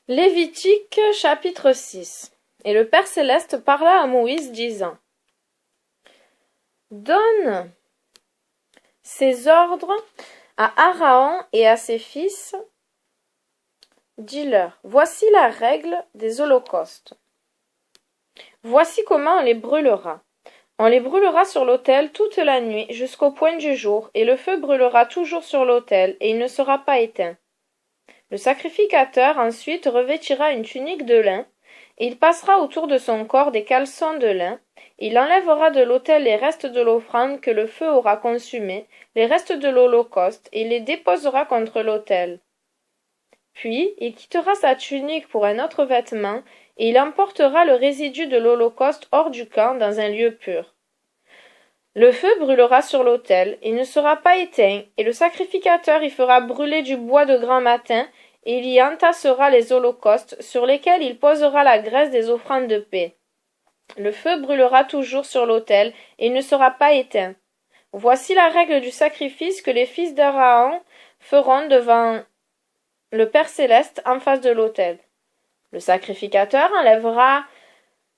Lévitique chapitre 6. Et le Père Céleste parla à Moïse, disant: Donne ces ordres à Aaron et à ses fils. Dis-leur: Voici la règle des holocaustes. Voici comment on les brûlera. On les brûlera sur l'autel toute la nuit jusqu'au point du jour, et le feu brûlera toujours sur l'autel, et il ne sera pas éteint. Le sacrificateur ensuite revêtira une tunique de lin, et il passera autour de son corps des caleçons de lin. Il enlèvera de l'autel les restes de l'offrande que le feu aura consumée, les restes de l'holocauste, et il les déposera contre l'autel. Puis il quittera sa tunique pour un autre vêtement, et il emportera le résidu de l'holocauste hors du camp dans un lieu pur. Le feu brûlera sur l'autel, il ne sera pas éteint, et le sacrificateur y fera brûler du bois de grand matin, et il y entassera les holocaustes, sur lesquels il posera la graisse des offrandes de paix. Le feu brûlera toujours sur l'autel, et il ne sera pas éteint. Voici la règle du sacrifice que les fils d'Aaron feront devant le Père Céleste en face de l'autel. Le sacrificateur enlèvera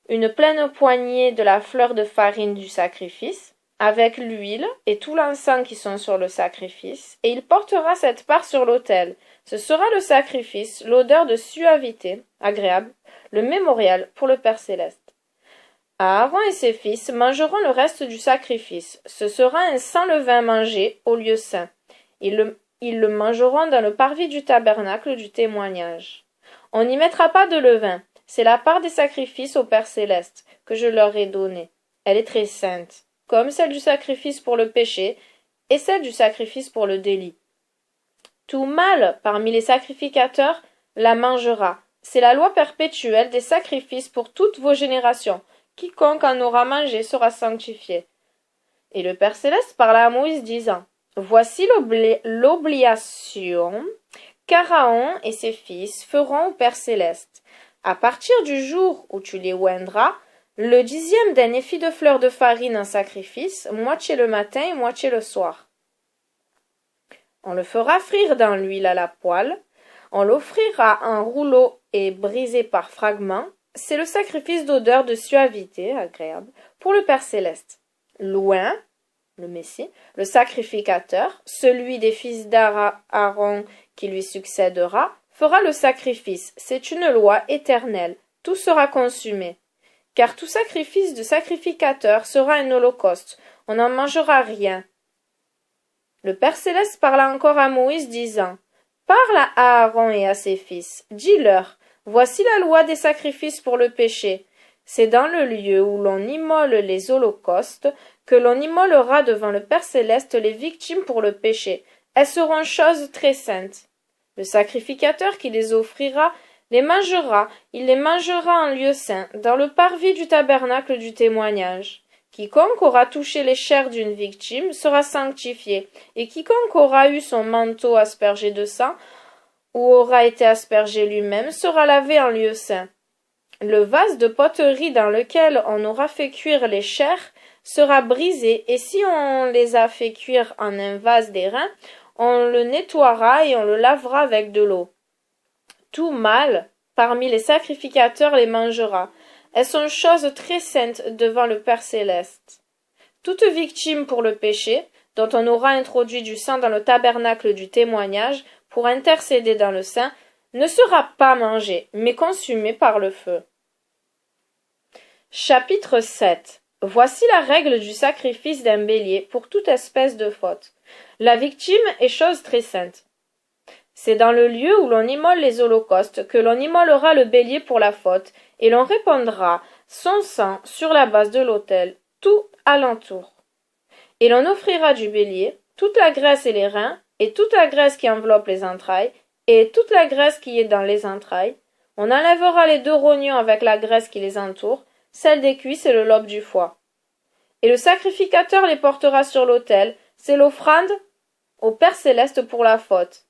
une pleine poignée de la fleur de farine du sacrifice, avec l'huile et tout l'encens qui sont sur le sacrifice, et il portera cette part sur l'autel. Ce sera le sacrifice, l'odeur de suavité, agréable, le mémorial pour le Père Céleste. Aaron et ses fils mangeront le reste du sacrifice. Ce sera un sans levain mangé au lieu saint. Ils le mangeront dans le parvis du tabernacle du témoignage. On n'y mettra pas de levain. C'est la part des sacrifices au Père Céleste que je leur ai donnée. Elle est très sainte, comme celle du sacrifice pour le péché et celle du sacrifice pour le délit. Tout mâle parmi les sacrificateurs la mangera. C'est la loi perpétuelle des sacrifices pour toutes vos générations. Quiconque en aura mangé sera sanctifié. Et le Père Céleste parla à Moïse, disant: Voici l'obligation qu'Aaron et ses fils feront au Père Céleste. À partir du jour où tu les oindras, le 10e d'un éphi de fleurs de farine en sacrifice, moitié le matin et moitié le soir. On le fera frire dans l'huile à la poêle, on l'offrira en rouleau et brisé par fragments. C'est le sacrifice d'odeur de suavité agréable pour le Père Céleste. Loin, le Messie, le sacrificateur, celui des fils d'Aaron qui lui succédera, fera le sacrifice. C'est une loi éternelle. Tout sera consumé. Car tout sacrifice de sacrificateur sera un holocauste. On n'en mangera rien. Le Père Céleste parla encore à Moïse, disant: Parle à Aaron et à ses fils. Dis-leur: Voici la loi des sacrifices pour le péché. C'est dans le lieu où l'on immole les holocaustes que l'on immolera devant le Père Céleste les victimes pour le péché. Elles seront choses très saintes. Le sacrificateur qui les offrira les mangera, il les mangera en lieu saint, dans le parvis du tabernacle du témoignage. Quiconque aura touché les chairs d'une victime sera sanctifié, et quiconque aura eu son manteau aspergé de sang, ou aura été aspergé lui-même, sera lavé en lieu saint. Le vase de poterie dans lequel on aura fait cuire les chairs sera brisé, et si on les a fait cuire en un vase d'airain, on le nettoiera et on le lavera avec de l'eau. Tout mâle parmi les sacrificateurs les mangera. Elles sont choses très saintes devant le Père Céleste. Toute victime pour le péché, dont on aura introduit du sang dans le tabernacle du témoignage pour intercéder dans le saint, ne sera pas mangée, mais consumée par le feu. Chapitre 7. Voici la règle du sacrifice d'un bélier pour toute espèce de faute. La victime est chose très sainte. C'est dans le lieu où l'on immole les holocaustes que l'on immolera le bélier pour la faute, et l'on répandra son sang sur la base de l'autel, tout alentour. Et l'on offrira du bélier toute la graisse et les reins, et toute la graisse qui enveloppe les entrailles, et toute la graisse qui est dans les entrailles. On enlèvera les 2 rognons avec la graisse qui les entoure, celle des cuisses et le lobe du foie. Et le sacrificateur les portera sur l'autel, c'est l'offrande au Père Céleste pour la faute.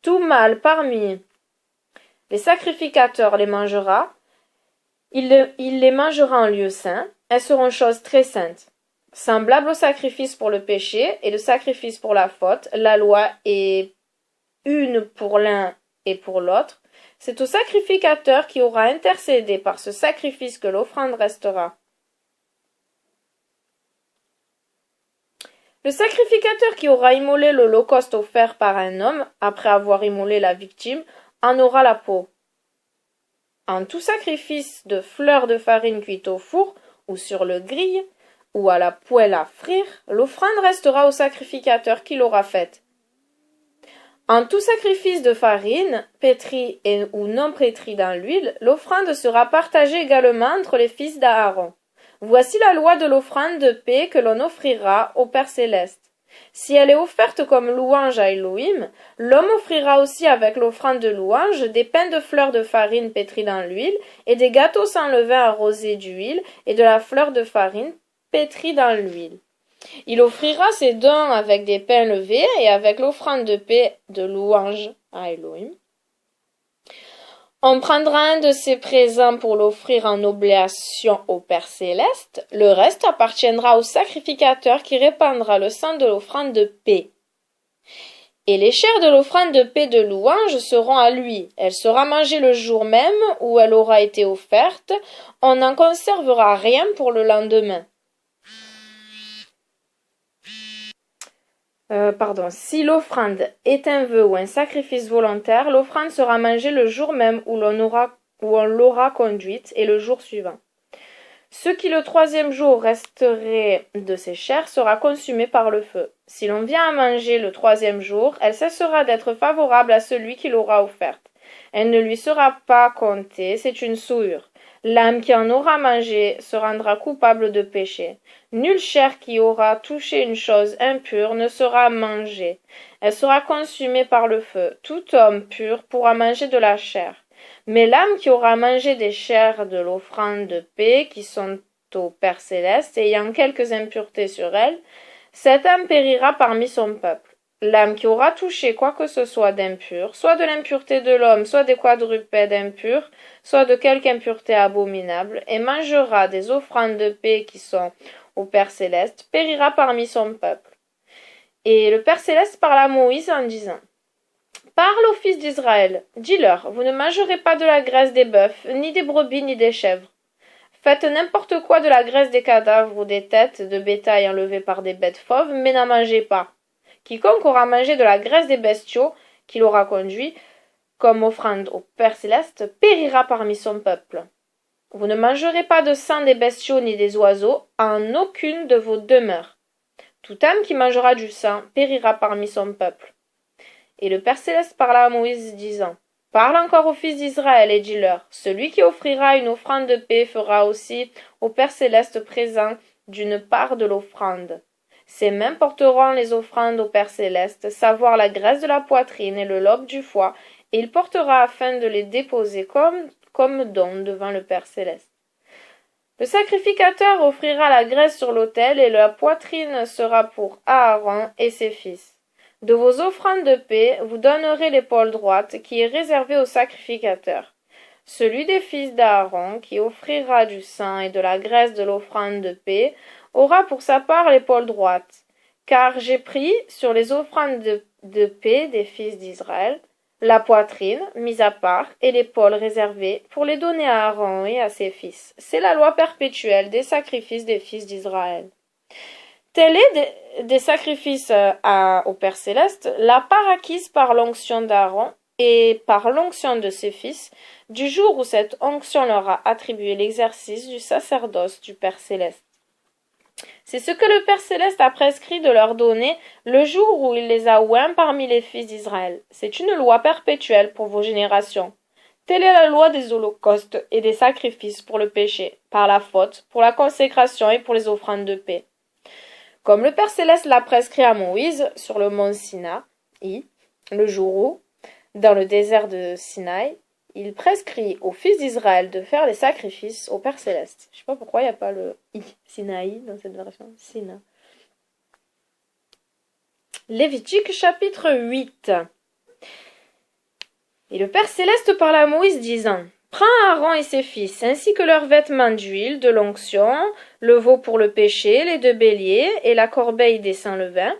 Tout mâle parmi les sacrificateurs les mangera, il les mangera en lieu saint, elles seront choses très saintes. Semblable au sacrifice pour le péché et le sacrifice pour la faute, la loi est une pour l'un et pour l'autre, c'est au sacrificateur qui aura intercédé par ce sacrifice que l'offrande restera. Le sacrificateur qui aura immolé l'holocauste offert par un homme, après avoir immolé la victime, en aura la peau. En tout sacrifice de fleurs de farine cuite au four, ou sur le grille, ou à la poêle à frire, l'offrande restera au sacrificateur qui l'aura faite. En tout sacrifice de farine, pétrie ou non pétrie dans l'huile, l'offrande sera partagée également entre les fils d'Aaron. Voici la loi de l'offrande de paix que l'on offrira au Père céleste. Si elle est offerte comme louange à Elohim, l'homme offrira aussi avec l'offrande de louange des pains de fleurs de farine pétris dans l'huile et des gâteaux sans levain arrosés d'huile et de la fleur de farine pétrie dans l'huile. Il offrira ses dons avec des pains levés et avec l'offrande de paix de louange à Elohim. On prendra un de ces présents pour l'offrir en oblation au Père céleste. Le reste appartiendra au sacrificateur qui répandra le sang de l'offrande de paix. Et les chairs de l'offrande de paix de louange seront à lui. Elle sera mangée le jour même où elle aura été offerte. On n'en conservera rien pour le lendemain. Si l'offrande est un vœu ou un sacrifice volontaire, l'offrande sera mangée le jour même où on l'aura conduite et le jour suivant. Ce qui le troisième jour resterait de ses chairs sera consumé par le feu. Si l'on vient à manger le troisième jour, elle cessera d'être favorable à celui qui l'aura offerte. Elle ne lui sera pas comptée, c'est une souillure. L'âme qui en aura mangé se rendra coupable de péché. Nulle chair qui aura touché une chose impure ne sera mangée. Elle sera consumée par le feu. Tout homme pur pourra manger de la chair. Mais l'âme qui aura mangé des chairs de l'offrande de paix qui sont au Père céleste, ayant quelques impuretés sur elle, cette âme périra parmi son peuple. L'âme qui aura touché quoi que ce soit d'impur, soit de l'impureté de l'homme, soit des quadrupèdes impurs, soit de quelque impureté abominable, et mangera des offrandes de paix qui sont au Père céleste, périra parmi son peuple. Et le Père céleste parla à Moïse en disant: Parle aux fils d'Israël, dis-leur, vous ne mangerez pas de la graisse des bœufs, ni des brebis, ni des chèvres. Faites n'importe quoi de la graisse des cadavres ou des têtes de bétail enlevées par des bêtes fauves, mais n'en mangez pas. Quiconque aura mangé de la graisse des bestiaux qu'il aura conduit comme offrande au Père céleste périra parmi son peuple. Vous ne mangerez pas de sang des bestiaux ni des oiseaux en aucune de vos demeures. Toute âme qui mangera du sang périra parmi son peuple. Et le Père céleste parla à Moïse disant: Parle encore aux fils d'Israël et dis-leur: Celui qui offrira une offrande de paix fera aussi au Père céleste présent d'une part de l'offrande. Ses mains porteront les offrandes au Père céleste, savoir la graisse de la poitrine et le lobe du foie, et il portera afin de les déposer comme don devant le Père céleste. Le sacrificateur offrira la graisse sur l'autel, et la poitrine sera pour Aaron et ses fils. De vos offrandes de paix, vous donnerez l'épaule droite, qui est réservée au sacrificateur. Celui des fils d'Aaron, qui offrira du sang et de la graisse de l'offrande de paix, aura pour sa part l'épaule droite. Car j'ai pris sur les offrandes de paix des fils d'Israël la poitrine, mise à part, et l'épaule réservée, pour les donner à Aaron et à ses fils. C'est la loi perpétuelle des sacrifices des fils d'Israël. Tel est des sacrifices au Père céleste, la part acquise par l'onction d'Aaron et par l'onction de ses fils, du jour où cette onction leur a attribué l'exercice du sacerdoce du Père céleste. C'est ce que le Père céleste a prescrit de leur donner le jour où il les a oints parmi les fils d'Israël. C'est une loi perpétuelle pour vos générations. Telle est la loi des holocaustes et des sacrifices pour le péché, par la faute, pour la consécration et pour les offrandes de paix. Comme le Père céleste l'a prescrit à Moïse sur le mont Sinaï, le jour où, dans le désert de Sinaï, il prescrit aux fils d'Israël de faire les sacrifices au Père céleste. Je ne sais pas pourquoi il n'y a pas le i, Sinaï, dans cette version. Sina. Lévitique chapitre 8. Et le Père céleste parla à Moïse disant: Prends Aaron et ses fils, ainsi que leurs vêtements d'huile, de l'onction, le veau pour le péché, les 2 béliers et la corbeille des sans levain,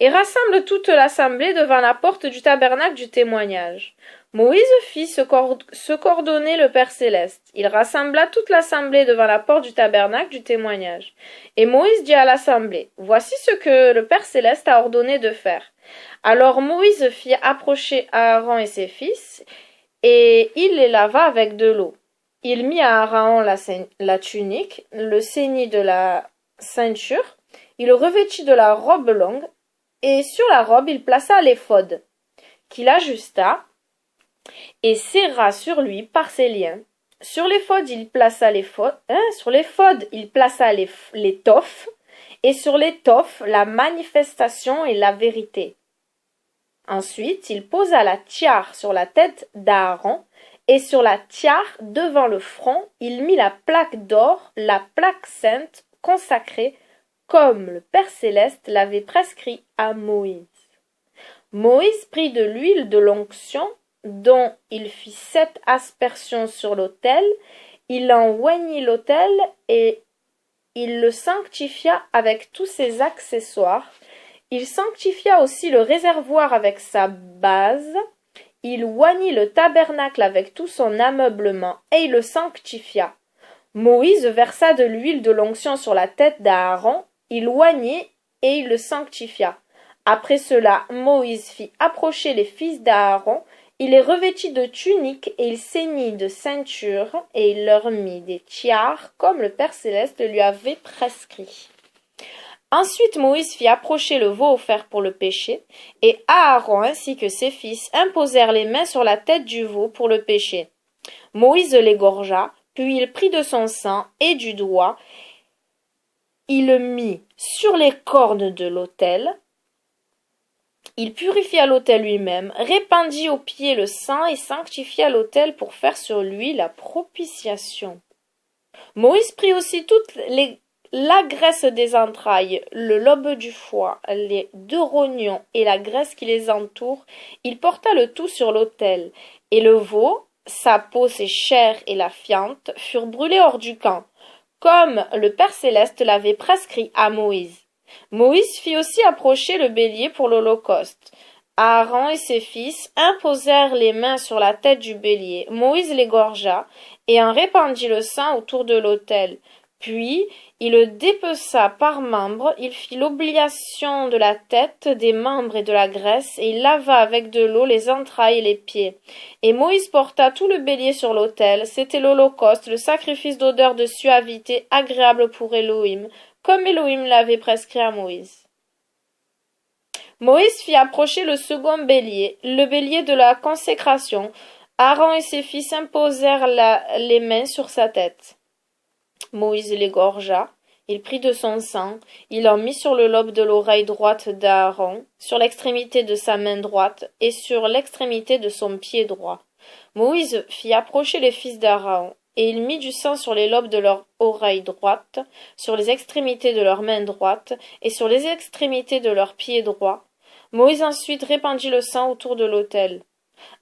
et rassemble toute l'assemblée devant la porte du tabernacle du témoignage. Moïse fit se coordonner le Père céleste. Il rassembla toute l'assemblée devant la porte du tabernacle du témoignage. Et Moïse dit à l'assemblée, « Voici ce que le Père céleste a ordonné de faire. » Alors Moïse fit approcher Aaron et ses fils, et il les lava avec de l'eau. Il mit à Aaron la tunique, le ceint de la ceinture, il le revêtit de la robe longue, et sur la robe il plaça l'éphod, qu'il ajusta, et serra sur lui par ses liens. Sur l'éphod il plaça l'éphod, l'étoffe, et sur l'étoffe la manifestation et la vérité. Ensuite, il posa la tiare sur la tête d'Aaron, et sur la tiare, devant le front, il mit la plaque d'or, la plaque sainte, consacrée, comme le Père céleste l'avait prescrit à Moïse. Moïse prit de l'huile de l'onction, dont il fit 7 aspersions sur l'autel, il en oignit l'autel, et il le sanctifia avec tous ses accessoires. Il sanctifia aussi le réservoir avec sa base, il oignit le tabernacle avec tout son ameublement, et il le sanctifia. Moïse versa de l'huile de l'onction sur la tête d'Aaron, il oignit et il le sanctifia. Après cela, Moïse fit approcher les fils d'Aaron, il les revêtit de tuniques et il ceignit de ceintures, et il leur mit des tiares comme le Père céleste lui avait prescrit. Ensuite Moïse fit approcher le veau offert pour le péché, et Aaron ainsi que ses fils imposèrent les mains sur la tête du veau pour le péché. Moïse l'égorgea, puis il prit de son sang et du doigt, il le mit sur les cornes de l'autel, il purifia l'autel lui-même, répandit aux pieds le sang et sanctifia l'autel pour faire sur lui la propitiation. Moïse prit aussi la graisse des entrailles, le lobe du foie, les 2 rognons et la graisse qui les entoure, il porta le tout sur l'autel, et le veau, sa peau, ses chairs et la fiente furent brûlés hors du camp, comme le Père céleste l'avait prescrit à Moïse. Moïse fit aussi approcher le bélier pour l'holocauste. Aaron et ses fils imposèrent les mains sur la tête du bélier. Moïse l'égorgea et en répandit le sang autour de l'autel. Puis il le dépeça par membres, il fit l'oblation de la tête, des membres et de la graisse, et il lava avec de l'eau les entrailles et les pieds. Et Moïse porta tout le bélier sur l'autel, c'était l'holocauste, le sacrifice d'odeur de suavité agréable pour Élohim, comme Élohim l'avait prescrit à Moïse. Moïse fit approcher le second bélier, le bélier de la consécration. Aaron et ses fils imposèrent les mains sur sa tête. Moïse l'égorgea, il prit de son sang, il en mit sur le lobe de l'oreille droite d'Aaron, sur l'extrémité de sa main droite et sur l'extrémité de son pied droit. Moïse fit approcher les fils d'Aaron, et il mit du sang sur les lobes de leur oreille droite, sur les extrémités de leur main droite et sur les extrémités de leur pied droit. Moïse ensuite répandit le sang autour de l'autel.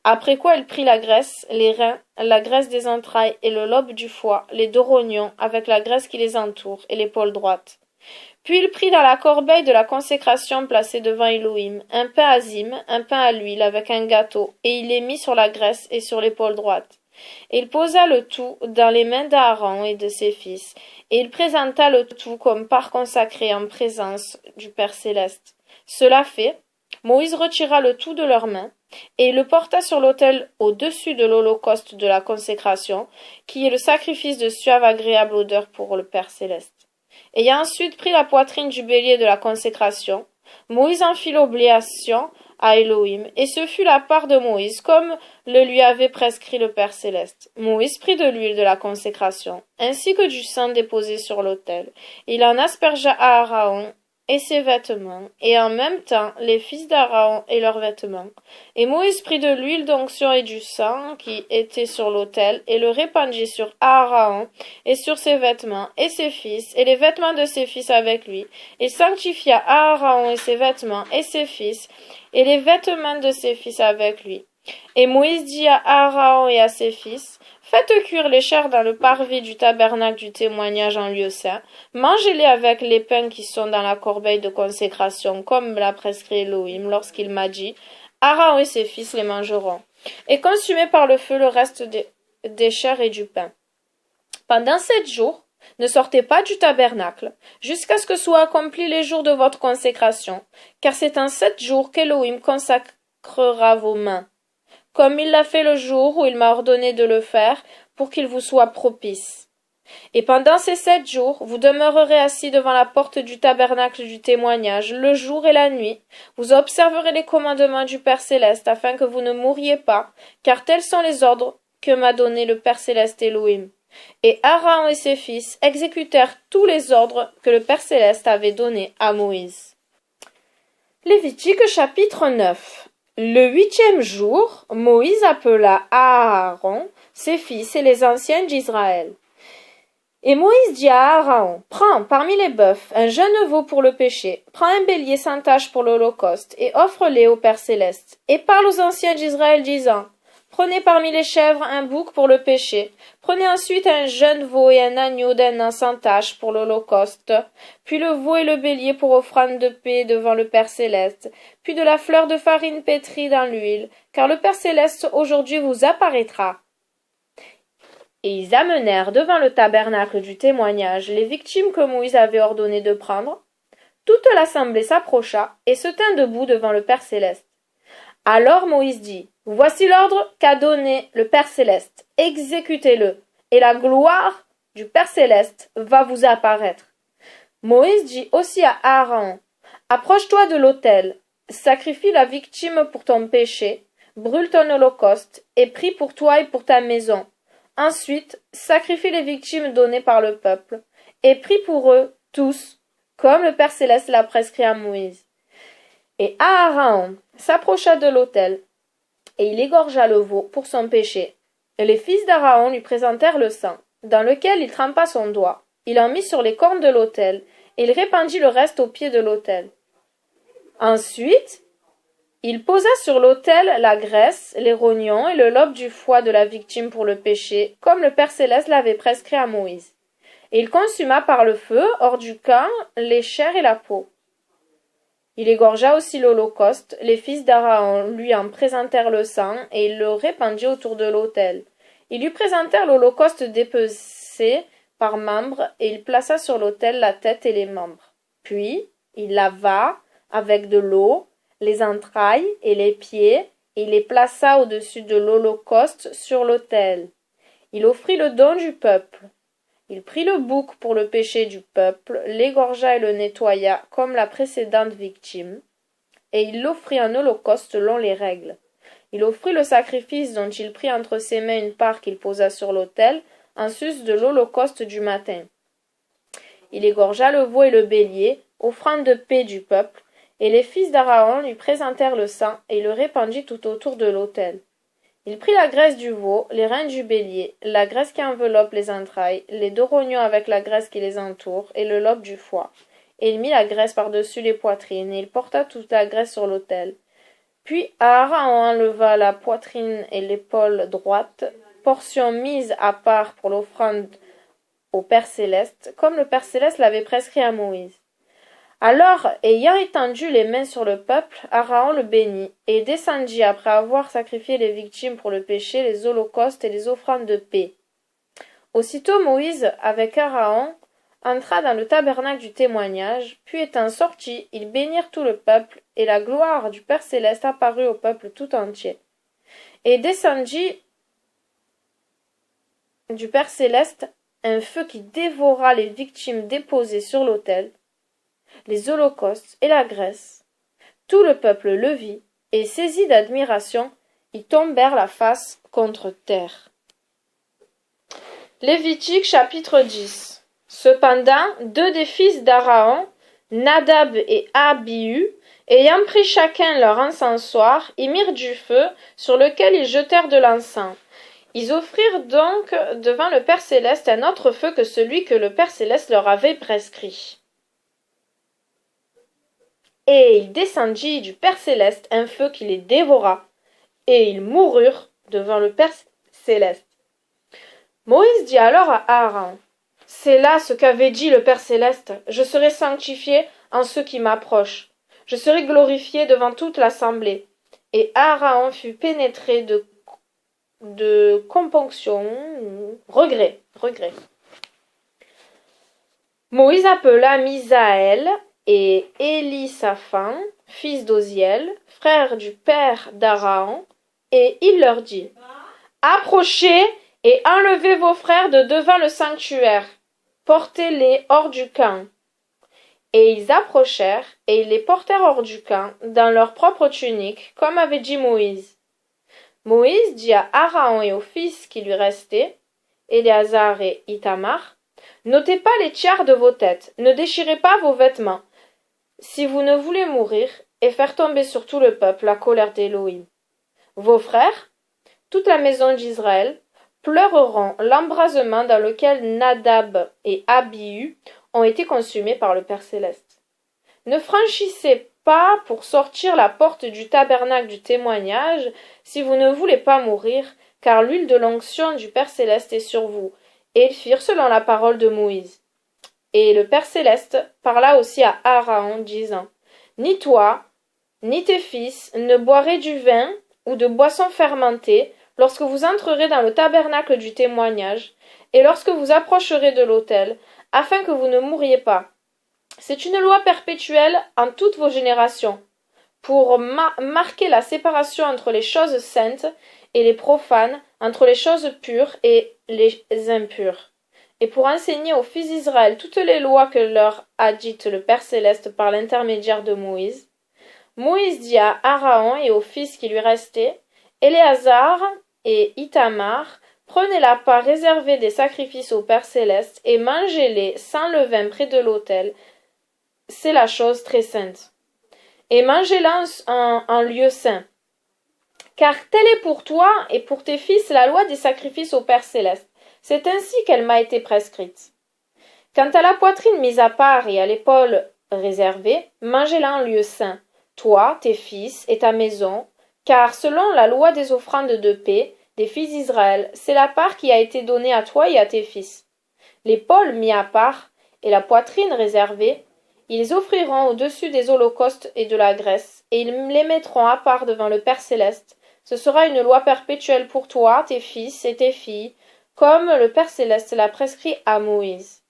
Après quoi il prit la graisse, les reins, la graisse des entrailles et le lobe du foie, les 2 rognons, avec la graisse qui les entoure, et l'épaule droite. Puis il prit dans la corbeille de la consécration placée devant Élohim un pain azim, un pain à l'huile avec un gâteau, et il les mit sur la graisse et sur l'épaule droite. Et il posa le tout dans les mains d'Aaron et de ses fils, et il présenta le tout comme part consacré en présence du Père céleste. Cela fait, Moïse retira le tout de leurs mains, et il le porta sur l'autel au-dessus de l'holocauste de la consécration, qui est le sacrifice de suave agréable odeur pour le Père céleste. Ayant ensuite pris la poitrine du bélier de la consécration, Moïse en fit l'oblation à Élohim, et ce fut la part de Moïse, comme le lui avait prescrit le Père céleste. Moïse prit de l'huile de la consécration, ainsi que du sang déposé sur l'autel. Il en aspergea à Aaron et ses vêtements, et en même temps les fils d'Aaron et leurs vêtements. Et Moïse prit de l'huile d'onction et du sang qui était sur l'autel, et le répandit sur Aaron et sur ses vêtements et ses fils, et les vêtements de ses fils avec lui. Il sanctifia Aaron et ses vêtements et ses fils, et les vêtements de ses fils avec lui. Et Moïse dit à Aaron et à ses fils, faites cuire les chairs dans le parvis du tabernacle du témoignage en lieu saint, mangez-les avec les pains qui sont dans la corbeille de consécration, comme l'a prescrit Élohim lorsqu'il m'a dit, Aaron et ses fils les mangeront. et consumez par le feu le reste des chairs et du pain. Pendant 7 jours, ne sortez pas du tabernacle, jusqu'à ce que soient accomplis les jours de votre consécration, car c'est en 7 jours qu'Élohim consacrera vos mains, comme il l'a fait le jour où il m'a ordonné de le faire, pour qu'il vous soit propice. Et pendant ces 7 jours, vous demeurerez assis devant la porte du tabernacle du témoignage, le jour et la nuit. Vous observerez les commandements du Père Céleste, afin que vous ne mouriez pas, car tels sont les ordres que m'a donnés le Père Céleste Élohim. Et Aaron et ses fils exécutèrent tous les ordres que le Père Céleste avait donnés à Moïse. Lévitique chapitre 9. Le 8e jour, Moïse appela Aaron, ses fils et les anciens d'Israël. Et Moïse dit à Aaron, prends parmi les bœufs un jeune veau pour le péché, prends un bélier sans tache pour l'holocauste, et offre-les au Père Céleste. Et parle aux anciens d'Israël disant, prenez parmi les chèvres un bouc pour le péché, prenez ensuite un jeune veau et un agneau d'un an sans tache pour l'holocauste, puis le veau et le bélier pour offrande de paix devant le Père Céleste, puis de la fleur de farine pétrie dans l'huile, car le Père Céleste aujourd'hui vous apparaîtra. Et ils amenèrent devant le tabernacle du témoignage les victimes que Moïse avait ordonné de prendre. Toute l'assemblée s'approcha et se tint debout devant le Père Céleste. Alors Moïse dit, voici l'ordre qu'a donné le Père Céleste, exécutez-le, et la gloire du Père Céleste va vous apparaître. Moïse dit aussi à Aaron, approche-toi de l'autel, sacrifie la victime pour ton péché, brûle ton holocauste, et prie pour toi et pour ta maison. Ensuite, sacrifie les victimes données par le peuple, et prie pour eux tous, comme le Père Céleste l'a prescrit à Moïse. Et Aaron s'approcha de l'autel, et il égorgea le veau pour son péché. Et les fils d'Aaron lui présentèrent le sang, dans lequel il trempa son doigt. Il en mit sur les cornes de l'autel, et il répandit le reste au pied de l'autel. Ensuite, il posa sur l'autel la graisse, les rognons et le lobe du foie de la victime pour le péché, comme le Père Céleste l'avait prescrit à Moïse. Et il consuma par le feu, hors du camp, les chairs et la peau. Il égorgea aussi l'holocauste, les fils d'Aaron lui en présentèrent le sang, et il le répandit autour de l'autel. Ils lui présentèrent l'holocauste dépecé par membres, et il plaça sur l'autel la tête et les membres. Puis, il lava, avec de l'eau, les entrailles et les pieds, et il les plaça au-dessus de l'holocauste sur l'autel. Il offrit le don du peuple. Il prit le bouc pour le péché du peuple, l'égorgea et le nettoya comme la précédente victime, et il l'offrit en holocauste selon les règles. Il offrit le sacrifice dont il prit entre ses mains une part qu'il posa sur l'autel, en sus de l'holocauste du matin. Il égorgea le veau et le bélier, offrande de paix du peuple, et les fils d'Aaron lui présentèrent le sang, et il le répandit tout autour de l'autel. Il prit la graisse du veau, les reins du bélier, la graisse qui enveloppe les entrailles, les 2 rognons avec la graisse qui les entoure, et le lobe du foie. Et il mit la graisse par-dessus les poitrines, et il porta toute la graisse sur l'autel. Puis Aaron enleva la poitrine et l'épaule droite, portion mise à part pour l'offrande au Père Céleste, comme le Père Céleste l'avait prescrit à Moïse. Alors, ayant étendu les mains sur le peuple, Aaron le bénit, et descendit après avoir sacrifié les victimes pour le péché, les holocaustes et les offrandes de paix. Aussitôt Moïse, avec Aaron, entra dans le tabernacle du témoignage, puis étant sortis, ils bénirent tout le peuple, et la gloire du Père Céleste apparut au peuple tout entier. Et descendit du Père Céleste un feu qui dévora les victimes déposées sur l'autel, les holocaustes et la graisse. Tout le peuple le vit, et saisi d'admiration, ils tombèrent la face contre terre. Lévitique chapitre 10. Cependant, 2 des fils d'Aaron, Nadab et Abihu, ayant pris chacun leur encensoir, y mirent du feu, sur lequel ils jetèrent de l'encens. Ils offrirent donc devant le Père Céleste un autre feu que celui que le Père Céleste leur avait prescrit. Et il descendit du Père Céleste un feu qui les dévora, et ils moururent devant le Père Céleste. Moïse dit alors à Aaron, « C'est là ce qu'avait dit le Père Céleste, je serai sanctifié en ceux qui m'approchent, je serai glorifié devant toute l'assemblée. » Et Aaron fut pénétré de de componction, regret. Moïse appela Misaël et Élisaphan, fils d'Oziel, frère du père d'Aaron, et il leur dit: Approchez et enlevez vos frères de devant le sanctuaire, portez-les hors du camp. Et ils approchèrent, et ils les portèrent hors du camp, dans leur propre tunique, comme avait dit Moïse. Moïse dit à Aaron et aux fils qui lui restaient, Éléazar et Ithamar: N'ôtez pas les tiares de vos têtes, ne déchirez pas vos vêtements, si vous ne voulez mourir et faire tomber sur tout le peuple la colère d'Élohim. Vos frères, toute la maison d'Israël, pleureront l'embrasement dans lequel Nadab et Abihu ont été consumés par le Père céleste. Ne franchissez pas pour sortir la porte du tabernacle du témoignage si vous ne voulez pas mourir, car l'huile de l'onction du Père céleste est sur vous. Et ils firent selon la parole de Moïse. Et le Père céleste parla aussi à Aaron, disant: Ni toi, ni tes fils ne boirez du vin ou de boisson fermentée lorsque vous entrerez dans le tabernacle du témoignage, et lorsque vous approcherez de l'autel, afin que vous ne mouriez pas. C'est une loi perpétuelle en toutes vos générations, pour marquer la séparation entre les choses saintes et les profanes, entre les choses pures et les impures, et pour enseigner aux fils d'Israël toutes les lois que leur a dites le Père céleste par l'intermédiaire de Moïse. Moïse dit à Aaron et aux fils qui lui restaient, Éléazar et Ithamar: Prenez la part réservée des sacrifices au Père céleste et mangez-les sans levain près de l'autel. C'est la chose très sainte. Et mangez-la en lieu saint. Car telle est pour toi et pour tes fils la loi des sacrifices au Père céleste. C'est ainsi qu'elle m'a été prescrite. Quant à la poitrine mise à part et à l'épaule réservée, mangez-la en lieu saint, toi, tes fils et ta maison, car selon la loi des offrandes de paix des fils d'Israël, c'est la part qui a été donnée à toi et à tes fils. L'épaule mis à part et la poitrine réservée, ils offriront au-dessus des holocaustes et de la graisse, et ils les mettront à part devant le Père céleste. Ce sera une loi perpétuelle pour toi, tes fils et tes filles, comme le Père céleste l'a prescrit à Moïse.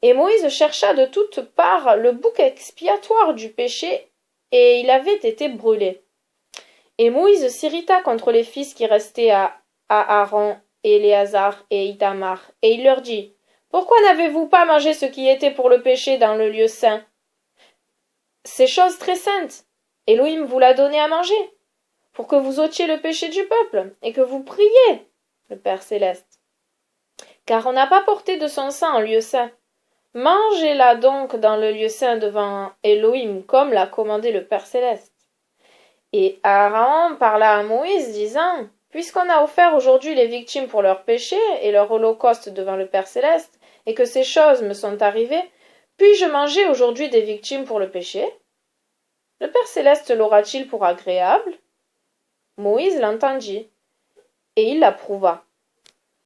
Et Moïse chercha de toutes parts le bouc expiatoire du péché, et il avait été brûlé. Et Moïse s'irrita contre les fils qui restaient à Aaron, Éléazar et Ithamar, et il leur dit: Pourquoi n'avez-vous pas mangé ce qui était pour le péché dans le lieu saint? Ces choses très saintes, Elohim vous l'a donné à manger, pour que vous ôtiez le péché du peuple, et que vous priez le Père céleste. Car on n'a pas porté de son sang en lieu saint. Mangez-la donc dans le lieu saint devant Elohim, comme l'a commandé le Père céleste. Et Aaron parla à Moïse, disant: Puisqu'on a offert aujourd'hui les victimes pour leurs péchés et leur holocauste devant le Père céleste, et que ces choses me sont arrivées, puis-je manger aujourd'hui des victimes pour le péché? Le Père céleste l'aura-t-il pour agréable? Moïse l'entendit, et il l'approuva.